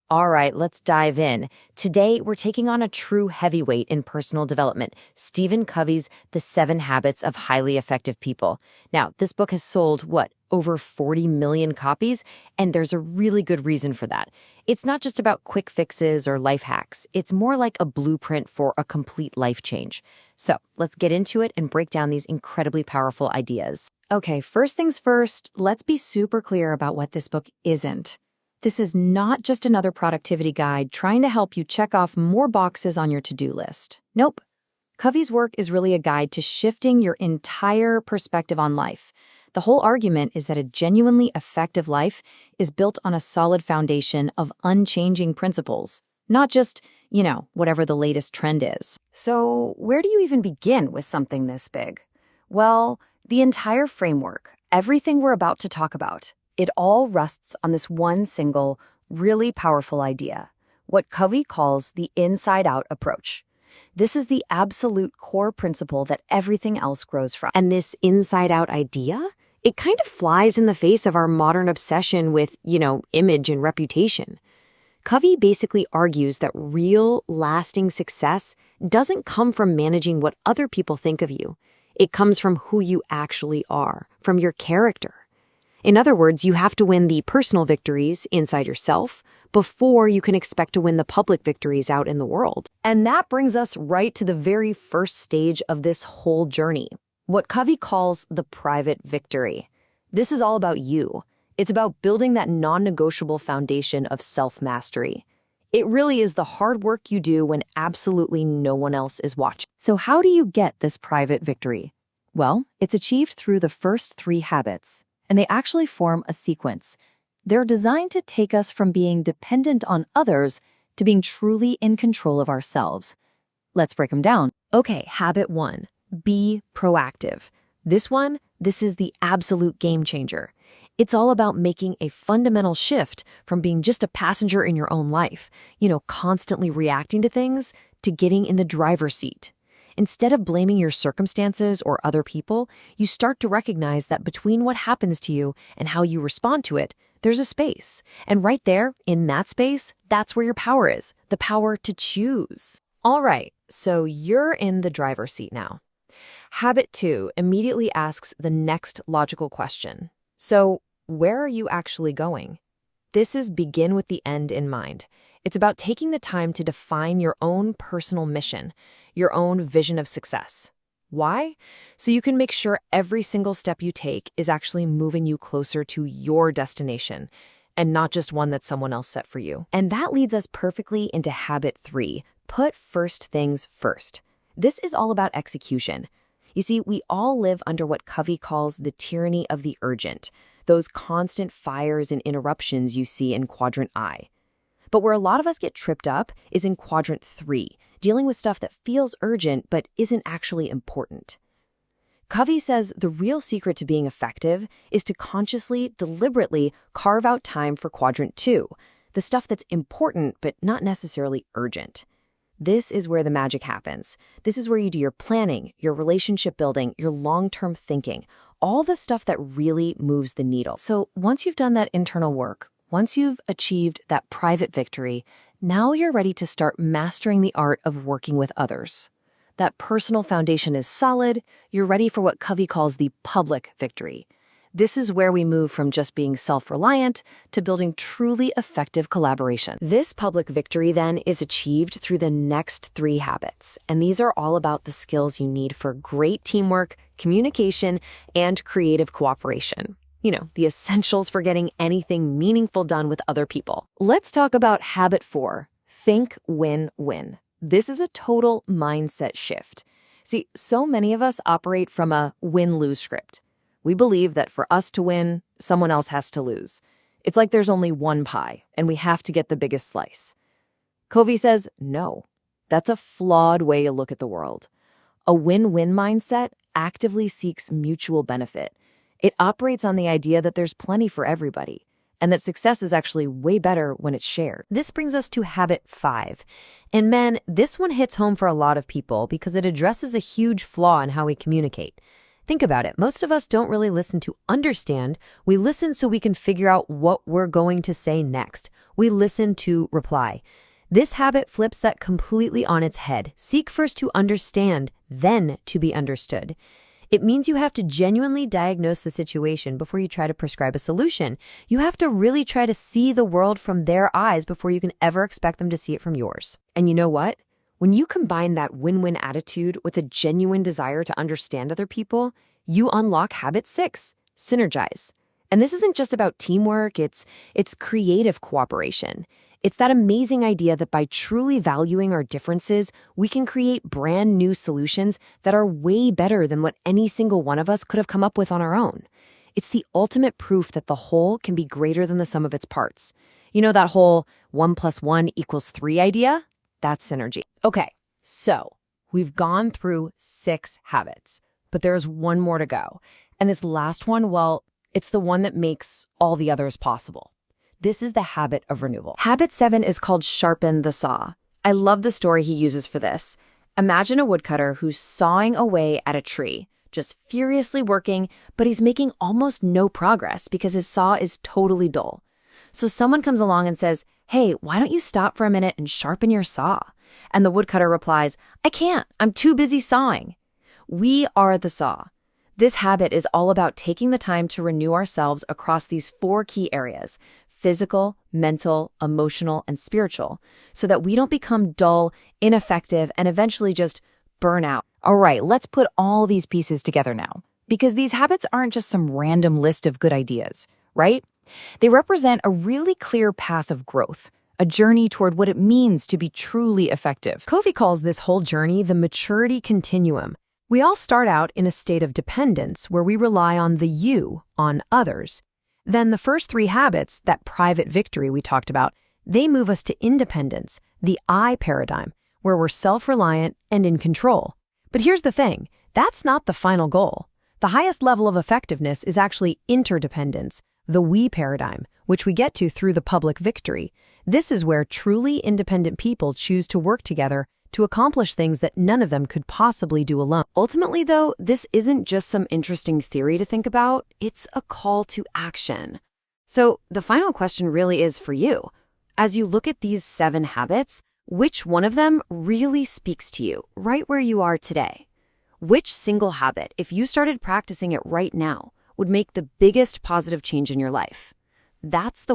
All right, let's dive in. Today, we're taking on a true heavyweight in personal development, Stephen Covey's The 7 Habits of Highly Effective People. Now, this book has sold, over 40 million copies, and there's a really good reason for that. It's not just about quick fixes or life hacks. It's more like a blueprint for a complete life change. So, let's get into it and break down these incredibly powerful ideas. Okay, first things first, let's be super clear about what this book isn't. This is not just another productivity guide trying to help you check off more boxes on your to-do list. Nope. Covey's work is really a guide to shifting your entire perspective on life. The whole argument is that a genuinely effective life is built on a solid foundation of unchanging principles, not just, whatever the latest trend is. So, where do you even begin with something this big? Well, the entire framework, everything we're about to talk about, it all rests on this one single, really powerful idea, what Covey calls the inside-out approach. This is the absolute core principle that everything else grows from. And this inside-out idea, it kind of flies in the face of our modern obsession with, image and reputation. Covey basically argues that real, lasting success doesn't come from managing what other people think of you. It comes from who you actually are, from your character. In other words, you have to win the personal victories inside yourself before you can expect to win the public victories out in the world. And that brings us right to the very first stage of this whole journey, what Covey calls the private victory. This is all about you. It's about building that non-negotiable foundation of self-mastery. It really is the hard work you do when absolutely no one else is watching. So how do you get this private victory? Well, it's achieved through the first 3 habits. And they actually form a sequence. They're designed to take us from being dependent on others to being truly in control of ourselves. Let's break them down. Okay, habit 1, be proactive. This is the absolute game changer. It's all about making a fundamental shift from being just a passenger in your own life, constantly reacting to things, to getting in the driver's seat. Instead of blaming your circumstances or other people, you start to recognize that between what happens to you and how you respond to it, there's a space. And right there, in that space, that's where your power is, the power to choose. All right, so you're in the driver's seat now. Habit 2 immediately asks the next logical question. So, where are you actually going? This is begin with the end in mind. It's about taking the time to define your own personal mission, your own vision of success. Why? So you can make sure every single step you take is actually moving you closer to your destination, and not just one that someone else set for you. And that leads us perfectly into habit 3, put first things first. This is all about execution. You see, we all live under what Covey calls the tyranny of the urgent, those constant fires and interruptions you see in quadrant I. But where a lot of us get tripped up is in quadrant 3, dealing with stuff that feels urgent but isn't actually important. Covey says the real secret to being effective is to consciously, deliberately carve out time for quadrant 2, the stuff that's important but not necessarily urgent. This is where the magic happens. This is where you do your planning, your relationship building, your long-term thinking, all the stuff that really moves the needle. So once you've done that internal work, once you've achieved that private victory, now you're ready to start mastering the art of working with others. That personal foundation is solid. You're ready for what Covey calls the public victory. This is where we move from just being self-reliant to building truly effective collaboration. This public victory then is achieved through the next 3 habits, and these are all about the skills you need for great teamwork, communication, and creative cooperation. The essentials for getting anything meaningful done with other people. Let's talk about habit 4, think win-win. This is a total mindset shift. See, so many of us operate from a win-lose script. We believe that for us to win, someone else has to lose. It's like there's only one pie, and we have to get the biggest slice. Covey says, no, that's a flawed way to look at the world. A win-win mindset actively seeks mutual benefit. It operates on the idea that there's plenty for everybody, and that success is actually way better when it's shared. This brings us to habit 5. And man, this one hits home for a lot of people because it addresses a huge flaw in how we communicate. Think about it. Most of us don't really listen to understand. We listen so we can figure out what we're going to say next. We listen to reply. This habit flips that completely on its head. Seek first to understand, then to be understood. It means you have to genuinely diagnose the situation before you try to prescribe a solution. You have to really try to see the world from their eyes before you can ever expect them to see it from yours. And you know what? When you combine that win-win attitude with a genuine desire to understand other people, you unlock habit 6, synergize. And this isn't just about teamwork, it's creative cooperation. It's that amazing idea that by truly valuing our differences, we can create brand new solutions that are way better than what any single one of us could have come up with on our own. It's the ultimate proof that the whole can be greater than the sum of its parts. You know that whole 1 + 1 = 3 idea? That's synergy. Okay, so we've gone through 6 habits, but there's one more to go. And this last one, well, it's the one that makes all the others possible. This is the habit of renewal. Habit 7 is called sharpen the saw. I love the story he uses for this. Imagine a woodcutter who's sawing away at a tree, just furiously working, but he's making almost no progress because his saw is totally dull. So someone comes along and says, "Hey, why don't you stop for a minute and sharpen your saw?" And the woodcutter replies, "I can't. I'm too busy sawing." We are the saw. This habit is all about taking the time to renew ourselves across these 4 key areas: physical, mental, emotional, and spiritual, so that we don't become dull, ineffective, and eventually just burn out. All right, let's put all these pieces together now, because these habits aren't just some random list of good ideas, right? They represent a really clear path of growth, a journey toward what it means to be truly effective. Covey calls this whole journey the maturity continuum. We all start out in a state of dependence where we rely on the you, on others. Then the first 3 habits, that private victory we talked about, they move us to independence, the I paradigm, where we're self-reliant and in control. But here's the thing, that's not the final goal. The highest level of effectiveness is actually interdependence, the we paradigm, which we get to through the public victory. This is where truly independent people choose to work together to accomplish things that none of them could possibly do alone. Ultimately, though, this isn't just some interesting theory to think about, it's a call to action. So the final question really is for you. As you look at these 7 habits, which one of them really speaks to you right where you are today? Which single habit, if you started practicing it right now, would make the biggest positive change in your life? That's the